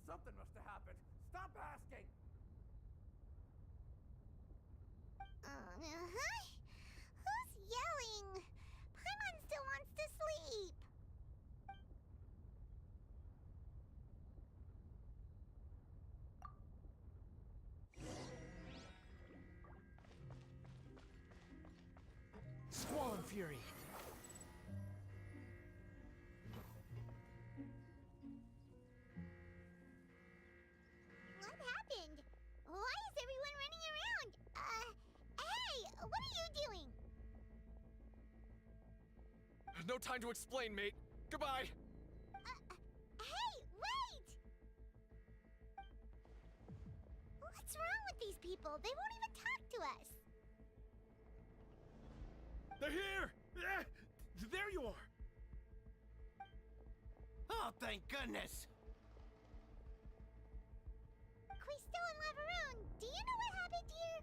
Something must have happened. Stop asking! Who's yelling? Paimon still wants to sleep. Squall Fury! What happened? Why is everyone running around? Hey, what are you doing? No time to explain, mate. Goodbye! Hey, wait! What's wrong with these people? They won't even talk to us. They're here! There you are! Oh, thank goodness! Cristo and Lavaroon, do you know what happened here?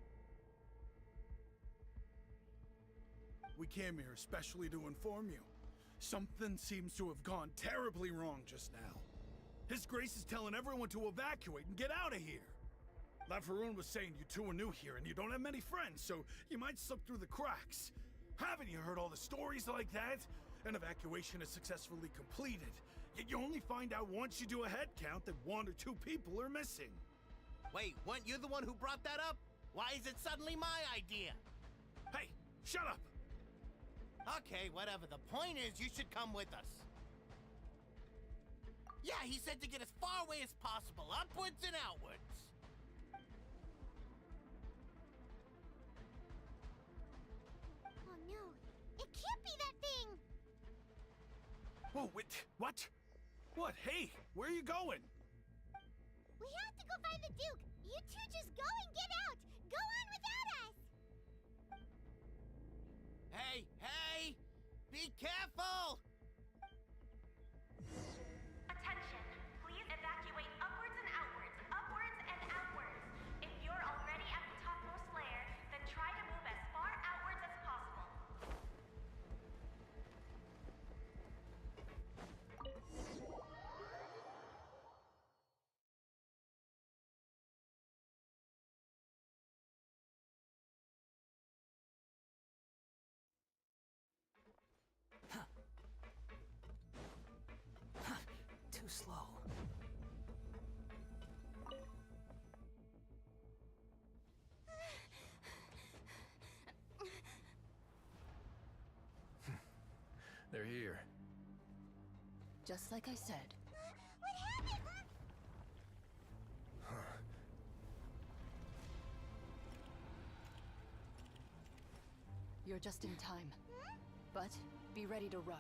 We came here especially to inform you. Something seems to have gone terribly wrong just now. His Grace is telling everyone to evacuate and get out of here. Lavaroon was saying you two are new here and you don't have many friends, so you might slip through the cracks. Haven't you heard all the stories like that? An evacuation is successfully completed, yet you only find out once you do a head count that 1 or 2 people are missing. Wait, weren't you the one who brought that up? Why is it suddenly my idea? Hey, shut up! Okay, whatever. The point is, you should come with us. Yeah, he said to get as far away as possible, upwards and outwards. Oh no, it can't be that thing! Whoa, wait, what? What? Hey, where are you going? We have to go find the Duke! You two just go and get out! Go on without us! Hey, hey! Be careful! Attention! Please evacuate upwards and outwards, upwards and outwards. If you're already at the topmost layer, then try to move as far outwards as possible. Too slow. They're here. Just like I said. What happened? You're just in time. But be ready to run.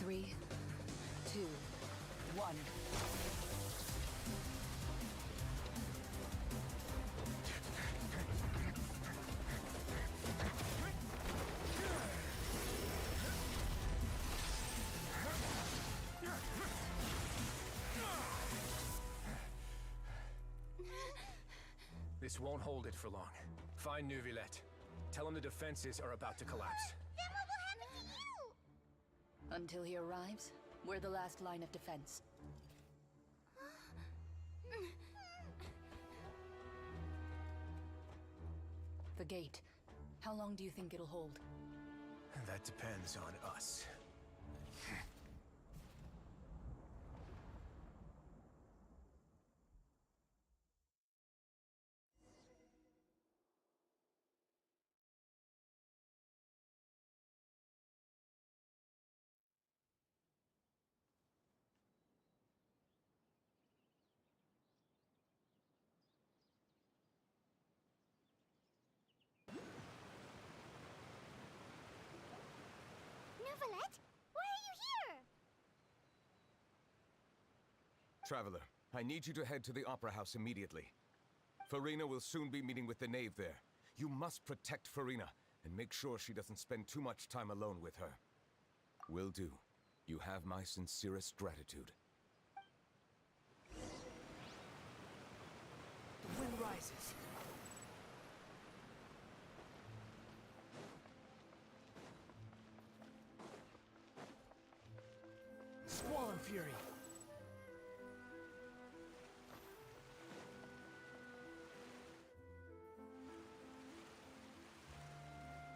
Three, two, one. This won't hold it for long. Find Neuvillette. Tell him the defenses are about to collapse. Then what will happen to you? Until he arrives, we're the last line of defense. The gate. How long do you think it'll hold? That depends on us. Traveler, I need you to head to the Opera House immediately. Farina will soon be meeting with the knave there. You must protect Farina, and make sure she doesn't spend too much time alone with her. Will do. You have my sincerest gratitude. The wind rises. Squall and fury.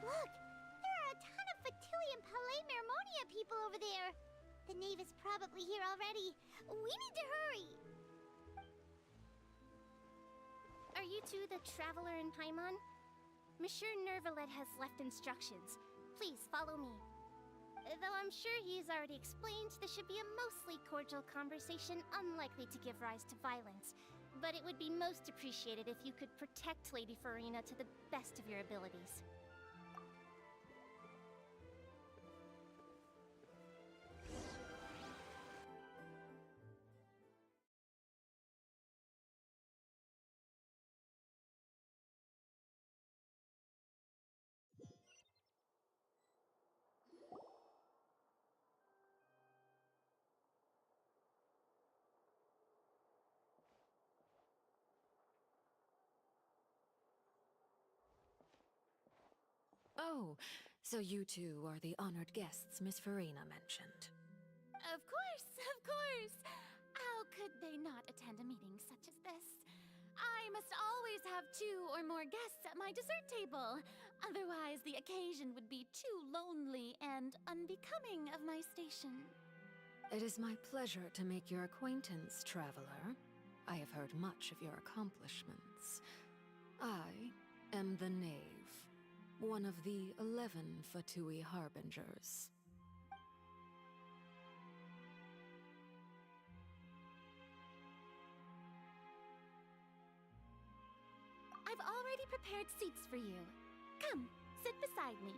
Look! There are a ton of Fatui and Palais Mermonia people over there! The knave is probably here already. We need to hurry! Are you two the Traveler and Paimon? Monsieur Nervalet has left instructions. Please follow me. Though I'm sure he's already explained, this should be a mostly cordial conversation, unlikely to give rise to violence. But it would be most appreciated if you could protect Lady Farina to the best of your abilities. Oh, so you two are the honored guests Miss Farina mentioned. Of course, of course! How could they not attend a meeting such as this? I must always have 2 or more guests at my dessert table. Otherwise, the occasion would be too lonely and unbecoming of my station. It is my pleasure to make your acquaintance, Traveler. I have heard much of your accomplishments. I am the Knave, one of the 11 Fatui Harbingers. I've already prepared seats for you. Come, sit beside me.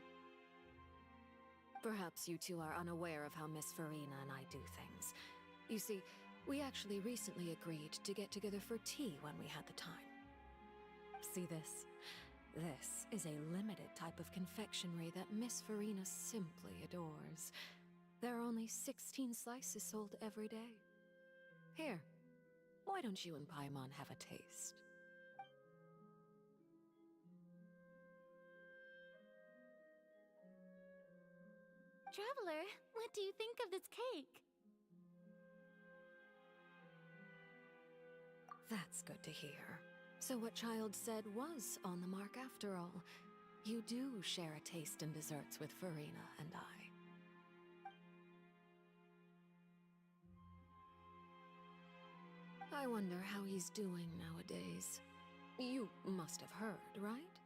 Perhaps you two are unaware of how Miss Farina and I do things. You see, we actually recently agreed to get together for tea when we had the time. See this? This is a limited type of confectionery that Miss Farina simply adores. There are only 16 slices sold every day. Here, why don't you and Paimon have a taste? Traveler, what do you think of this cake? That's good to hear. So what Child said was on the mark after all. You do share a taste in desserts with Farina and I wonder how he's doing nowadays. You must have heard, right?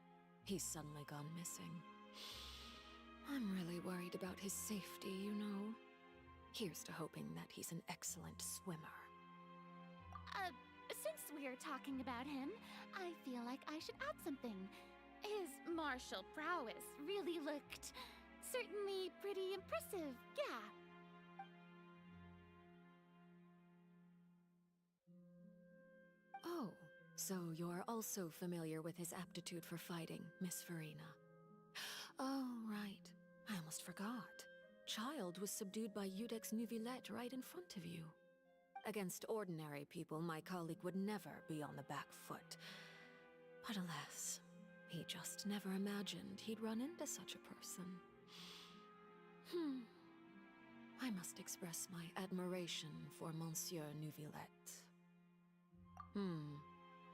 He's suddenly gone missing. I'm really worried about his safety, you know. Here's to hoping that he's an excellent swimmer. Since we're talking about him, I feel like I should add something. His martial prowess really looked certainly pretty impressive, yeah. Oh, so you're also familiar with his aptitude for fighting, Miss Farina. Oh, right. I almost forgot. Child was subdued by Udex Neuvillette right in front of you. Against ordinary people, my colleague would never be on the back foot. But alas, he just never imagined he'd run into such a person. I must express my admiration for Monsieur Neuvillette.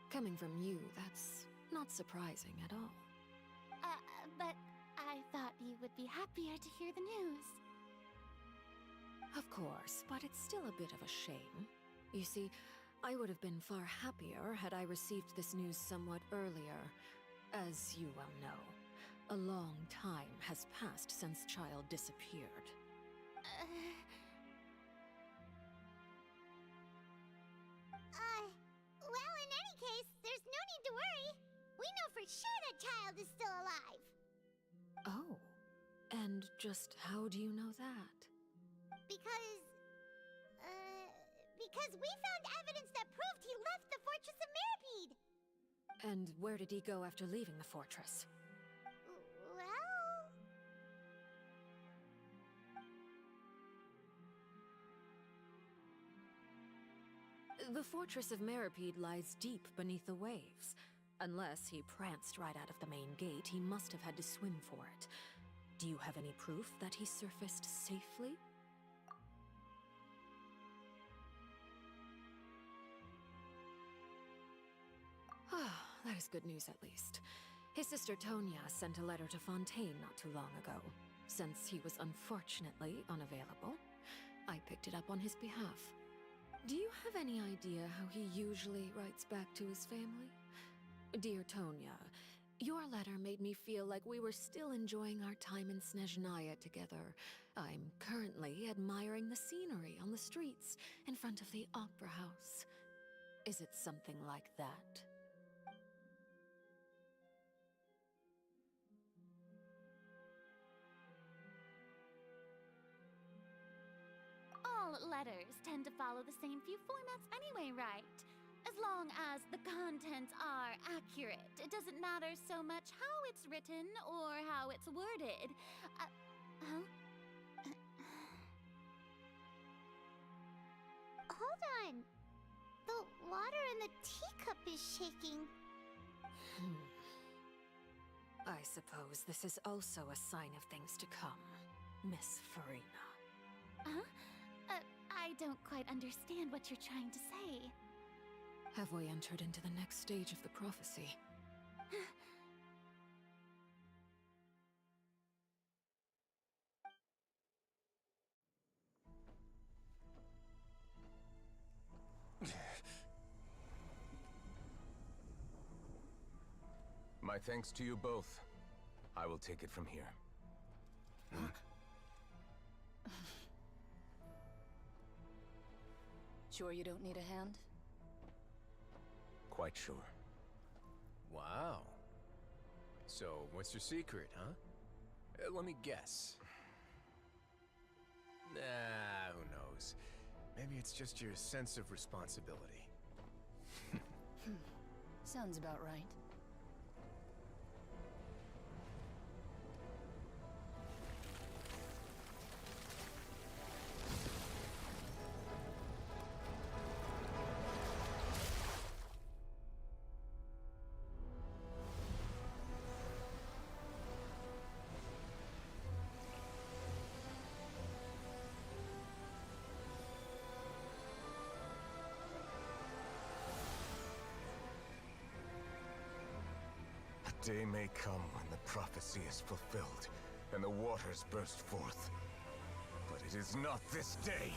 Coming from you, that's not surprising at all. But I thought you would be happier to hear the news. Of course, but it's still a bit of a shame. You see, I would have been far happier had I received this news somewhat earlier. As you well know, a long time has passed since Child disappeared. Well, in any case, there's no need to worry. We know for sure that Child is still alive. Oh, and just how do you know that? Because, Because we found evidence that proved he left the Fortress of Mirapede! And where did he go after leaving the fortress? Well... The Fortress of Mirapede lies deep beneath the waves. Unless he pranced right out of the main gate, he must have had to swim for it. Do you have any proof that he surfaced safely? Ah, that is good news at least. His sister Tonya sent a letter to Fontaine not too long ago. Since he was unfortunately unavailable, I picked it up on his behalf. Do you have any idea how he usually writes back to his family? Dear Tonya, your letter made me feel like we were still enjoying our time in Snezhnaya together. I'm currently admiring the scenery on the streets in front of the Opera House. Is it something like that? All letters tend to follow the same few formats anyway, right? As long as the contents are accurate, it doesn't matter so much how it's written or how it's worded. Hold on. The water in the teacup is shaking. I suppose this is also a sign of things to come, Miss Farina. Huh? I don't quite understand what you're trying to say. Have we entered into the next stage of the prophecy? My thanks to you both. I will take it from here. Sure you don't need a hand? Quite sure. Wow. So, what's your secret, huh? Let me guess. Nah, who knows? Maybe it's just your sense of responsibility. Sounds about right. A day may come when the prophecy is fulfilled, and the waters burst forth. But it is not this day!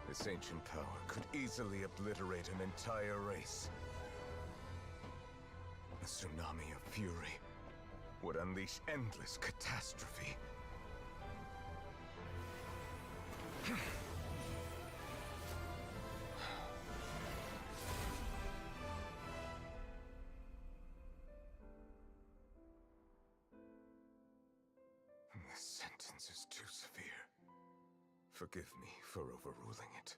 This ancient power could easily obliterate an entire race. A tsunami of fury would unleash endless catastrophe. This sentence is too severe. Forgive me for overruling it.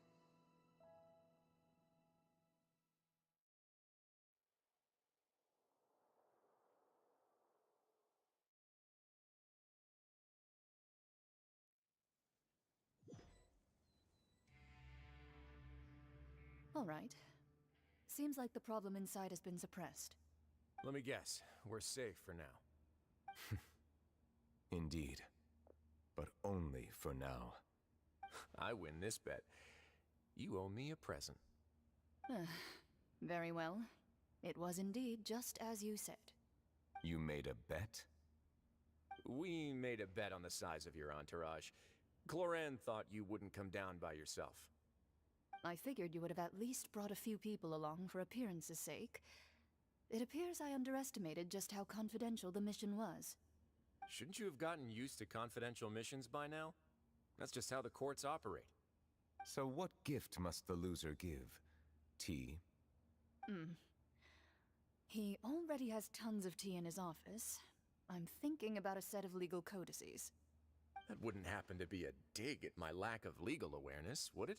All right. Seems like the problem inside has been suppressed. Let me guess. We're safe for now. Indeed. But only for now. I win this bet. You owe me a present. Very well. It was indeed just as you said. You made a bet? We made a bet on the size of your entourage. Cloran thought you wouldn't come down by yourself. I figured you would have at least brought a few people along for appearance's sake. It appears I underestimated just how confidential the mission was. Shouldn't you have gotten used to confidential missions by now? That's just how the courts operate. So what gift must the loser give? Tea? He already has tons of tea in his office. I'm thinking about a set of legal codices. That wouldn't happen to be a dig at my lack of legal awareness, would it?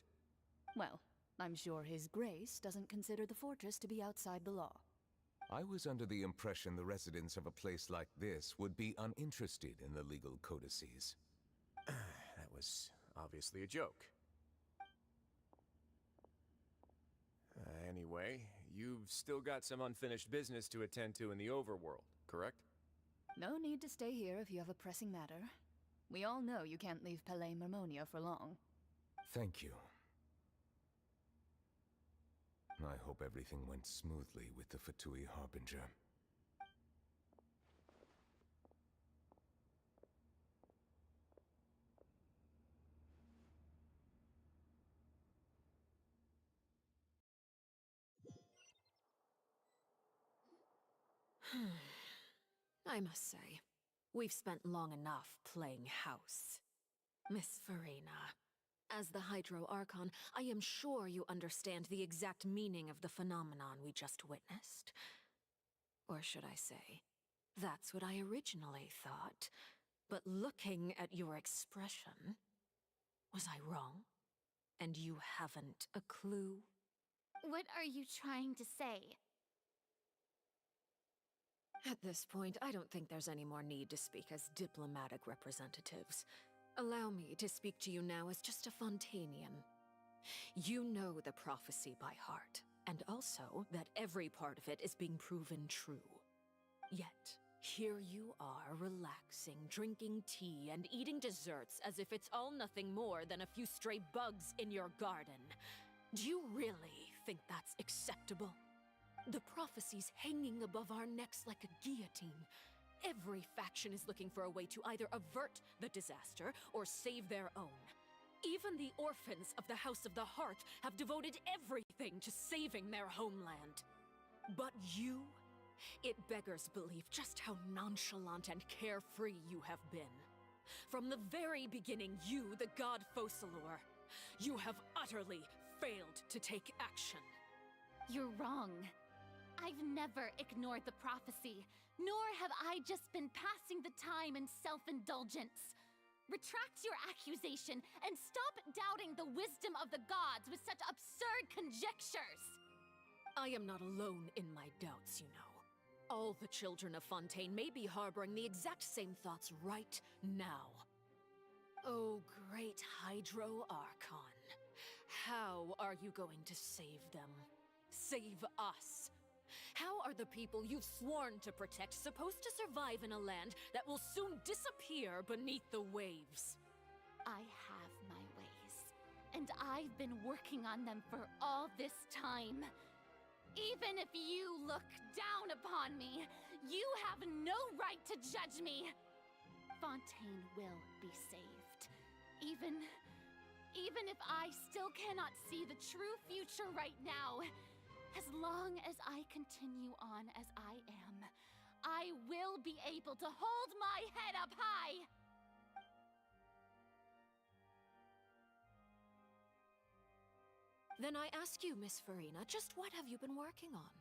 Well, I'm sure His Grace doesn't consider the fortress to be outside the law. I was under the impression the residents of a place like this would be uninterested in the legal codices. That was obviously a joke. Anyway, you've still got some unfinished business to attend to in the overworld, correct? No need to stay here if you have a pressing matter. We all know you can't leave Palais Mermonia for long. Thank you. I hope everything went smoothly with the Fatui Harbinger. I must say, we've spent long enough playing house. Miss Farina, as the Hydro Archon, I am sure you understand the exact meaning of the phenomenon we just witnessed. Or should I say, that's what I originally thought. But looking at your expression, was I wrong? And you haven't a clue? What are you trying to say? At this point, I don't think there's any more need to speak as diplomatic representatives. Allow me to speak to you now as just a Fontanian. You know the prophecy by heart, and also that every part of it is being proven true. Yet, here you are relaxing, drinking tea, and eating desserts as if it's all nothing more than a few stray bugs in your garden. Do you really think that's acceptable? The prophecy's hanging above our necks like a guillotine. Every faction is looking for a way to either avert the disaster or save their own. Even the orphans of the House of the Hearth have devoted everything to saving their homeland. But you? It beggars belief just how nonchalant and carefree you have been. From the very beginning, you, the god Focalor, you have utterly failed to take action. You're wrong. I've never ignored the prophecy, nor have I just been passing the time in self-indulgence. Retract your accusation and stop doubting the wisdom of the gods with such absurd conjectures! I am not alone in my doubts, you know. All the children of Fontaine may be harboring the exact same thoughts right now. Oh, great Hydro Archon. How are you going to save them? Save us? How are the people you've sworn to protect supposed to survive in a land that will soon disappear beneath the waves? I have my ways, and I've been working on them for all this time. Even if you look down upon me, you have no right to judge me! Fontaine will be saved. Even if I still cannot see the true future right now, as long as I continue on as I am, I will be able to hold my head up high! Then I ask you, Miss Farina, just what have you been working on?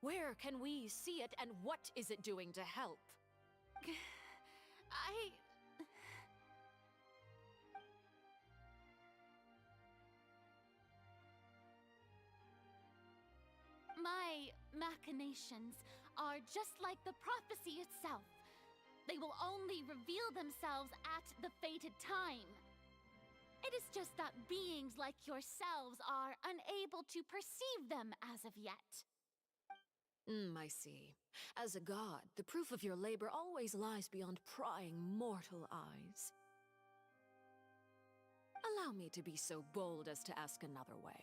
Where can we see it, and what is it doing to help? My machinations are just like the prophecy itself. They will only reveal themselves at the fated time. It is just that beings like yourselves are unable to perceive them as of yet. I see. As a god, the proof of your labor always lies beyond prying mortal eyes. Allow me to be so bold as to ask another way.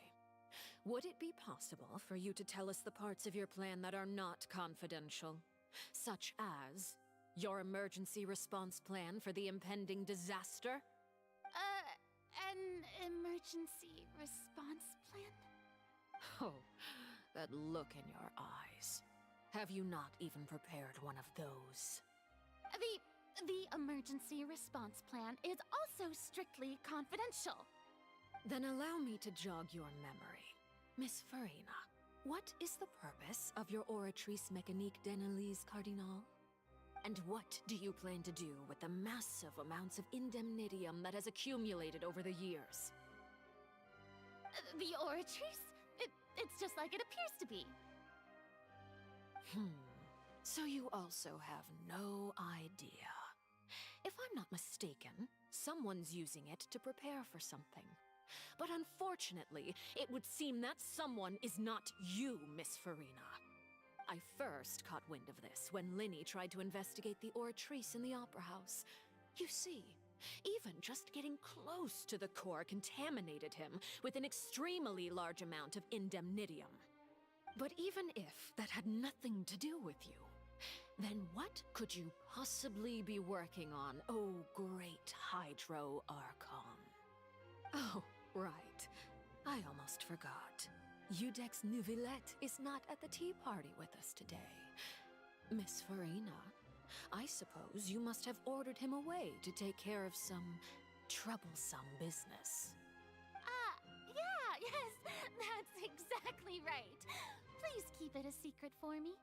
Would it be possible for you to tell us the parts of your plan that are not confidential? Such as your emergency response plan for the impending disaster? An emergency response plan? Oh, that look in your eyes. Have you not even prepared one of those? The emergency response plan is also strictly confidential. Then allow me to jog your memory. Miss Farina, what is the purpose of your Oratrice Mécanique d'Analyse Cardinal? And what do you plan to do with the massive amounts of indemnitium that has accumulated over the years? The Oratrice? It's just like it appears to be. So you also have no idea. If I'm not mistaken, someone's using it to prepare for something. But unfortunately, it would seem that someone is not you, Miss Farina. I first caught wind of this when Linny tried to investigate the Oratrice in the Opera House. You see, even just getting close to the core contaminated him with an extremely large amount of indemnitium. But even if that had nothing to do with you, then what could you possibly be working on, oh great Hydro Archon? Oh, right. I almost forgot. Udex Neuvillette is not at the tea party with us today. Miss Farina, I suppose you must have ordered him away to take care of some troublesome business. Yes, that's exactly right. Please keep it a secret for me.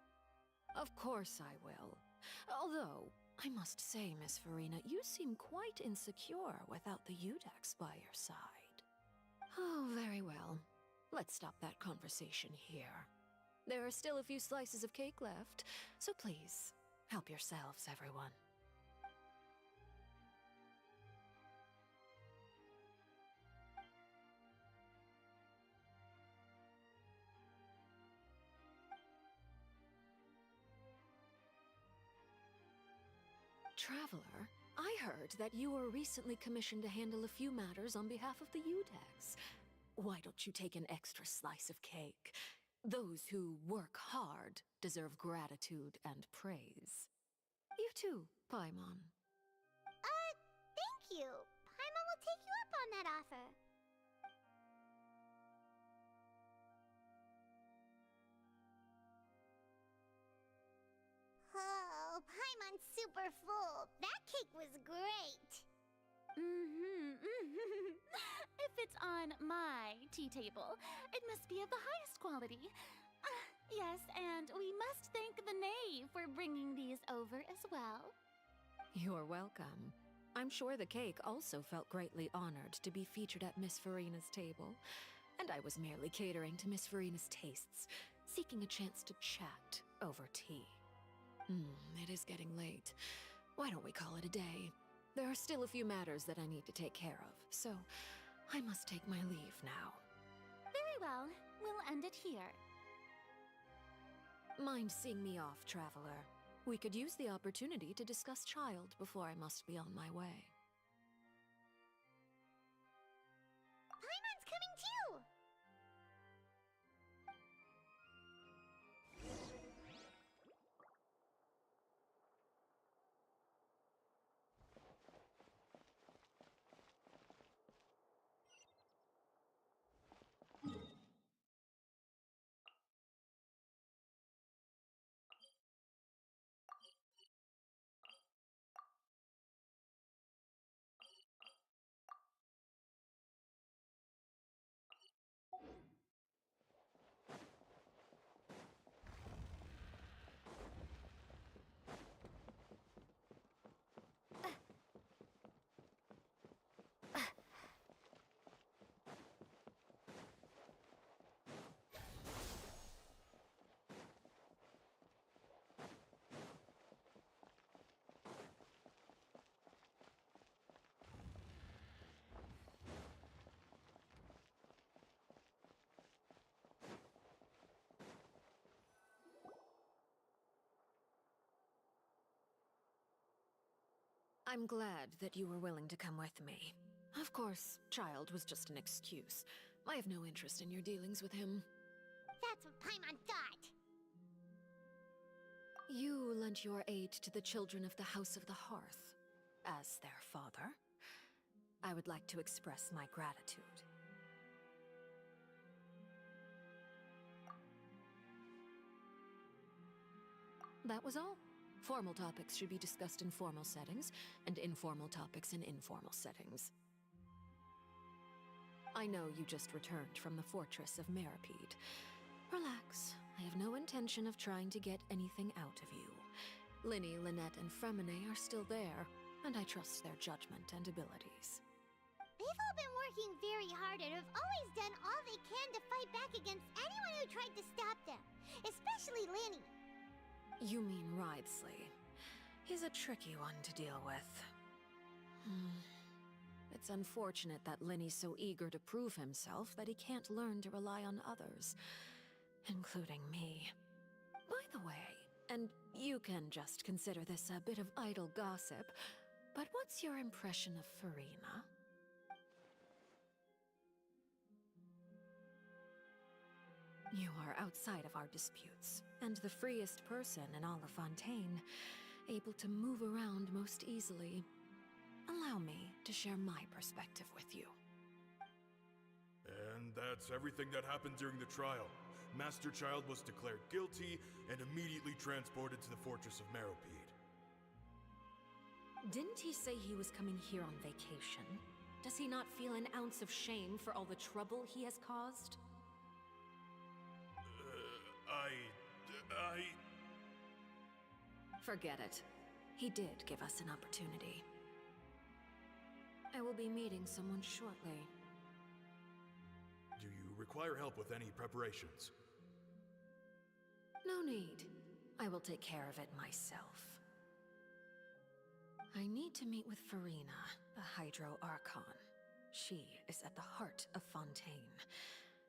Of course I will. Although, I must say, Miss Farina, you seem quite insecure without the Udex by your side. Oh, very well. Let's stop that conversation here. There are still a few slices of cake left, so please, help yourselves, everyone. Traveler, I heard that you were recently commissioned to handle a few matters on behalf of the Udex. Why don't you take an extra slice of cake? Those who work hard deserve gratitude and praise. You too, Paimon. Thank you. Paimon will take you up on that offer. Oh, Paimon's super full. That cake was great. If it's on my tea table, it must be of the highest quality. Yes, and we must thank the knave for bringing these over as well. You're welcome. I'm sure the cake also felt greatly honored to be featured at Miss Farina's table. And I was merely catering to Miss Farina's tastes, seeking a chance to chat over tea. It is getting late. Why don't we call it a day? There are still a few matters that I need to take care of, so I must take my leave now. Very well. We'll end it here. Mind seeing me off, traveler? We could use the opportunity to discuss Child before I must be on my way. Paimon's coming too! I'm glad that you were willing to come with me. Of course, Child was just an excuse. I have no interest in your dealings with him. That's what Paimon thought. You lent your aid to the children of the House of the Hearth. As their father, I would like to express my gratitude. That was all. Formal topics should be discussed in formal settings, and informal topics in informal settings. I know you just returned from the fortress of Meripede. Relax. I have no intention of trying to get anything out of you. Linny, Lynette, and Fremine are still there, and I trust their judgment and abilities. They've all been working very hard and have always done all they can to fight back against anyone who tried to stop them, especially Linny. You mean Ridesley. He's a tricky one to deal with. It's unfortunate that Linny's so eager to prove himself that he can't learn to rely on others, including me. By the way, and you can just consider this a bit of idle gossip, but what's your impression of Furina? You are outside of our disputes, and the freest person in all of Fontaine, able to move around most easily. Allow me to share my perspective with you. And that's everything that happened during the trial. Master Child was declared guilty and immediately transported to the Fortress of Meropide. Didn't he say he was coming here on vacation? Does he not feel an ounce of shame for all the trouble he has caused? Forget it. He did give us an opportunity. I will be meeting someone shortly. Do you require help with any preparations? No need. I will take care of it myself. I need to meet with Furina, the Hydro Archon. She is at the heart of Fontaine.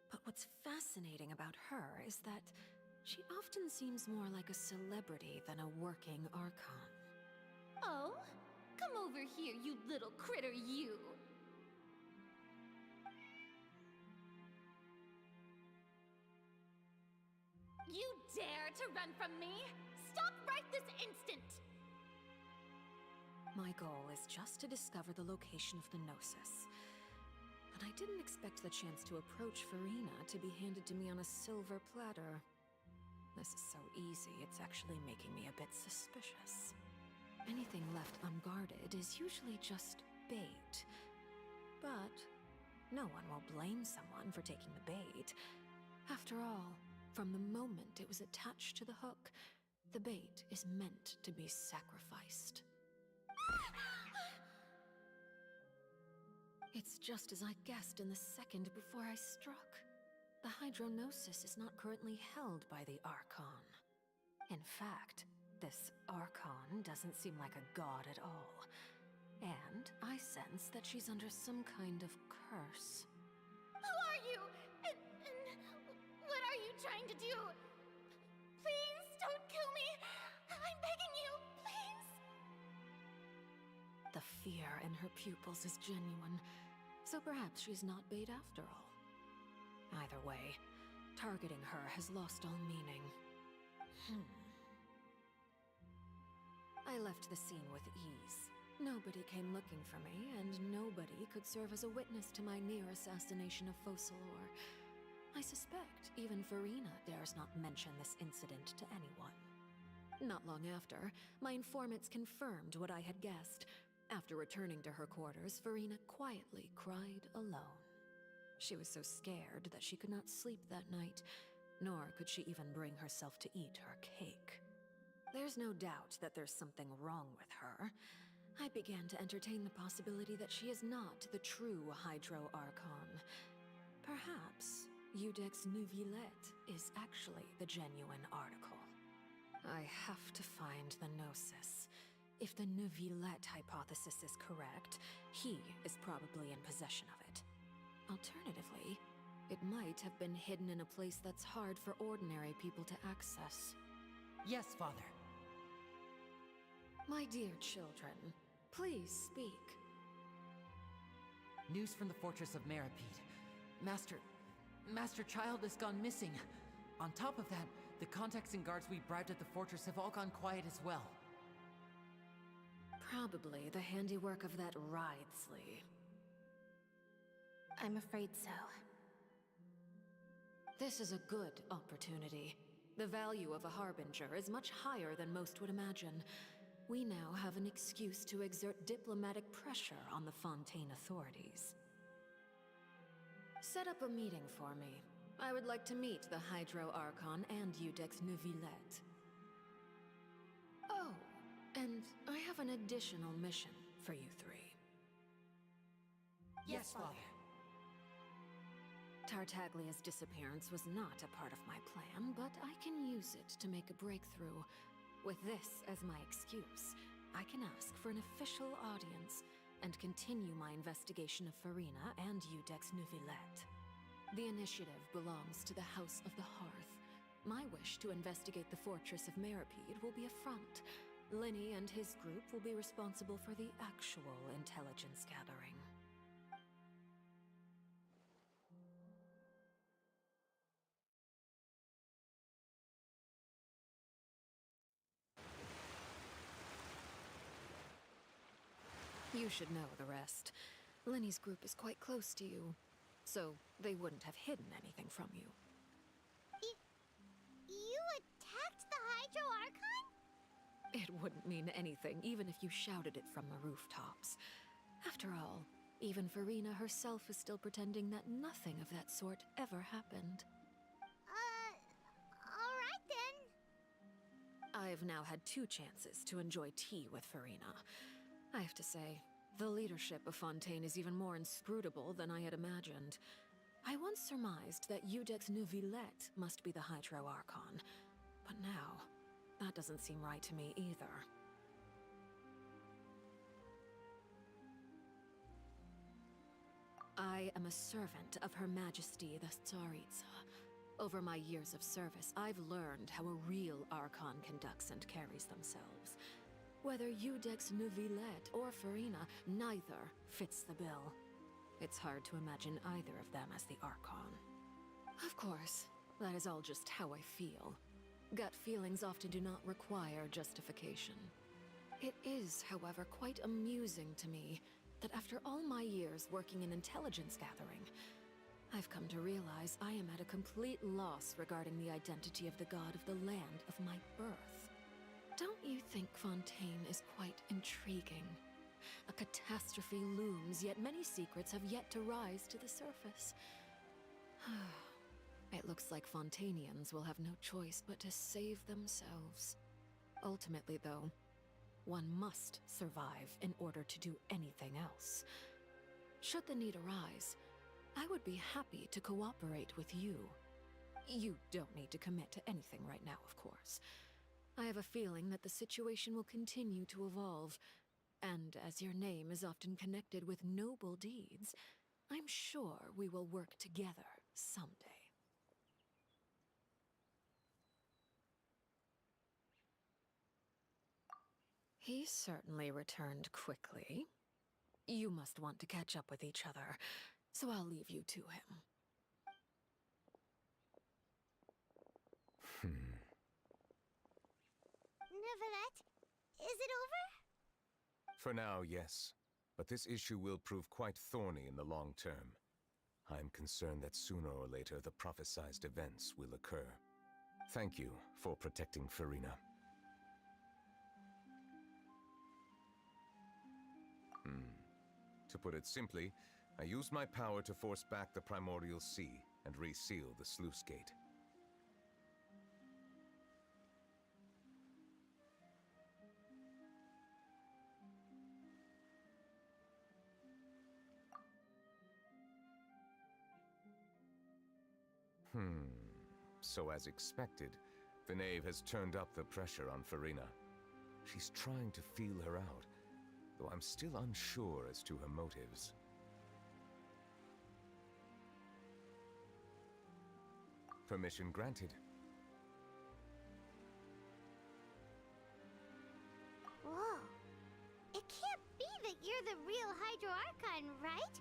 But what's fascinating about her is that she often seems more like a celebrity than a working Archon. Oh? Come over here, you little critter, you! You dare to run from me? Stop right this instant! My goal is just to discover the location of the Gnosis. But I didn't expect the chance to approach Furina to be handed to me on a silver platter. This is so easy, it's actually making me a bit suspicious. Anything left unguarded is usually just bait. But no one will blame someone for taking the bait. After all, from the moment it was attached to the hook, the bait is meant to be sacrificed. It's just as I guessed in the second before I struck. The Hydronosis is not currently held by the Archon. In fact, this Archon doesn't seem like a god at all. And I sense that she's under some kind of curse. Who are you? And what are you trying to do? Please don't kill me! I'm begging you, please! The fear in her pupils is genuine, so perhaps she's not bait after all. Either way, targeting her has lost all meaning. I left the scene with ease. Nobody came looking for me, and nobody could serve as a witness to my near assassination of Focalor. I suspect even Furina dares not mention this incident to anyone. Not long after, my informants confirmed what I had guessed. After returning to her quarters, Furina quietly cried alone. She was so scared that she could not sleep that night, nor could she even bring herself to eat her cake. There's no doubt that there's something wrong with her. I began to entertain the possibility that she is not the true Hydro Archon. Perhaps Iudex Neuvillette is actually the genuine article. I have to find the Gnosis. If the Neuvillette hypothesis is correct, he is probably in possession of it. Alternatively, it might have been hidden in a place that's hard for ordinary people to access. Yes, Father. My dear children, please speak. News from the Fortress of Meropide. Master Child has gone missing. On top of that, the contacts and guards we bribed at the fortress have all gone quiet as well. Probably the handiwork of that Ridesley. I'm afraid so. This is a good opportunity. The value of a Harbinger is much higher than most would imagine. We now have an excuse to exert diplomatic pressure on the Fontaine authorities. Set up a meeting for me. I would like to meet the Hydro Archon and Iudex Neuvillette. Oh, And I have an additional mission for you three. Yes, Father. Tartaglia's disappearance was not a part of my plan, but I can use it to make a breakthrough. With this as my excuse, I can ask for an official audience and continue my investigation of Farina and Udex Neuvillette. The initiative belongs to the House of the Hearth. My wish to investigate the Fortress of Meripede will be a front. Linny and his group will be responsible for the actual intelligence gathering. You should know the rest. Linny's group is quite close to you, so they wouldn't have hidden anything from you. You attacked the Hydro Archon? It wouldn't mean anything, even if you shouted it from the rooftops. After all, even Farina herself is still pretending that nothing of that sort ever happened. Alright then. I've now had 2 chances to enjoy tea with Farina. I have to say, the leadership of Fontaine is even more inscrutable than I had imagined. I once surmised that Udex Neuvillette must be the Hydro Archon, but now, that doesn't seem right to me either. I am a servant of Her Majesty the Tsaritsa. Over my years of service, I've learned how a real Archon conducts and carries themselves. Whether Udex Neuvillette or Farina, neither fits the bill. It's hard to imagine either of them as the Archon. Of course, that is all just how I feel. Gut feelings often do not require justification. It is, however, quite amusing to me that after all my years working in intelligence gathering, I've come to realize I am at a complete loss regarding the identity of the god of the land of my birth. Don't you think Fontaine is quite intriguing? A catastrophe looms, yet many secrets have yet to rise to the surface. It looks like Fontainians will have no choice but to save themselves. Ultimately, though, one must survive in order to do anything else. Should the need arise, I would be happy to cooperate with you. You don't need to commit to anything right now, of course. I have a feeling that the situation will continue to evolve, and as your name is often connected with noble deeds, I'm sure we will work together someday. He certainly returned quickly. You must want to catch up with each other, so I'll leave you to him. Neuvillette, is it over? For now, yes. But this issue will prove quite thorny in the long term. I am concerned that sooner or later the prophesized events will occur. Thank you for protecting Farina. To put it simply, I used my power to force back the Primordial Sea and reseal the sluice gate. So as expected, the Knave has turned up the pressure on Farina. She's trying to feel her out, though I'm still unsure as to her motives. Permission granted. Whoa. It can't be that you're the real Hydro Archon, right?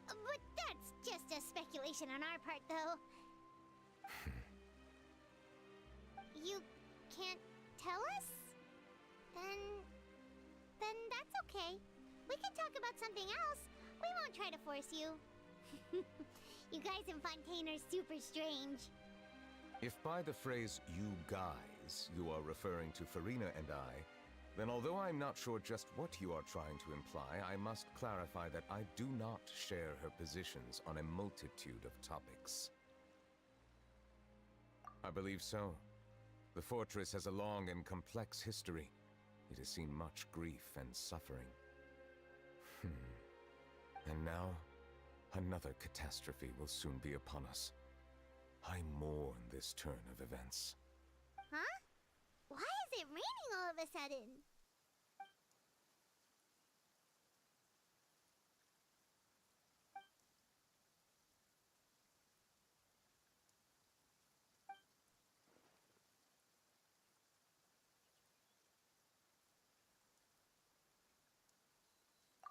But that's just a speculation on our part, though. You can't tell us? Then that's okay. We can talk about something else. We won't try to force you. You guys in Fontaine are super strange. If by the phrase, "you guys," you are referring to Farina and I, then although I'm not sure just what you are trying to imply, I must clarify that I do not share her positions on a multitude of topics. I believe so. The fortress has a long and complex history. it has seen much grief and suffering. And now, another catastrophe will soon be upon us. I mourn this turn of events. Huh? Why is it raining all of a sudden?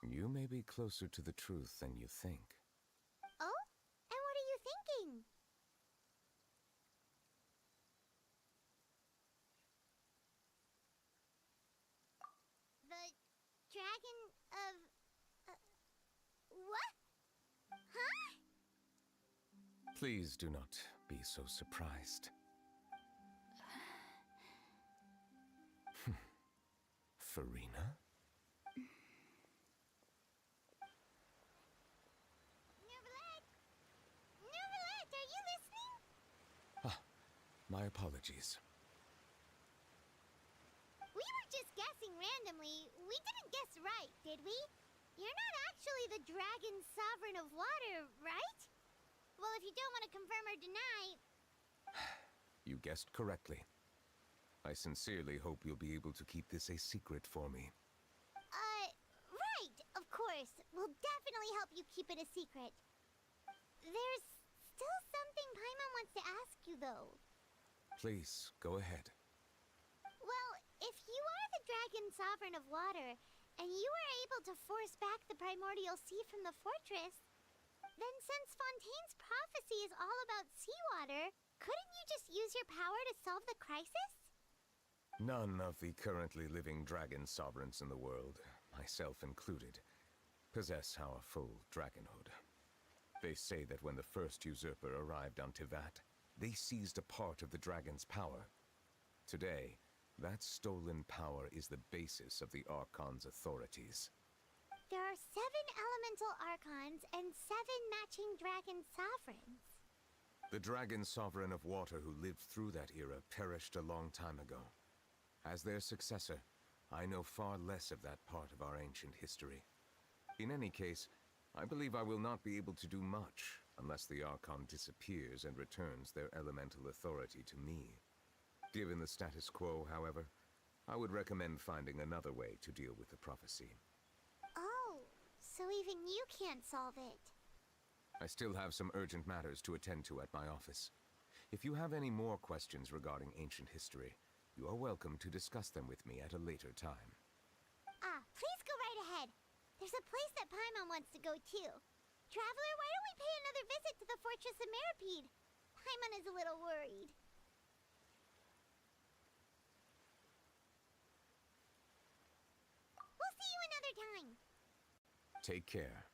You may be closer to the truth than you think. Oh? And what are you thinking? The dragon of... what? Huh? Please do not be so surprised. Farina? Nervalette, are you listening? My apologies. We were just guessing randomly. We didn't guess right, did we? You're not actually the dragon sovereign of water, right? Well, if you don't want to confirm or deny... You guessed correctly. I sincerely hope you'll be able to keep this a secret for me. Right, of course. We'll definitely help you keep it a secret. There's still something Paimon wants to ask you, though. Please, go ahead. Well, if you are the dragon sovereign of water, and you were able to force back the primordial sea from the fortress, then since Fontaine's prophecy is all about seawater, couldn't you just use your power to solve the crisis? None of the currently living dragon sovereigns in the world, myself included, possess our full dragonhood. They say that when the first usurper arrived on Tivat, they seized a part of the dragon's power. Today, that stolen power is the basis of the Archon's authorities. There are 7 elemental Archons and 7 matching dragon sovereigns. The dragon sovereign of water who lived through that era perished a long time ago. As their successor, I know far less of that part of our ancient history. In any case, I believe I will not be able to do much unless the Archon disappears and returns their elemental authority to me. Given the status quo, however, I would recommend finding another way to deal with the prophecy. Oh, so even you can't solve it. I still have some urgent matters to attend to at my office. If you have any more questions regarding ancient history, you are welcome to discuss them with me at a later time. Please go right ahead. There's a place that Paimon wants to go too. Traveler, why don't we pay another visit to the Fortress of Meripede? Paimon is a little worried. We'll see you another time. Take care.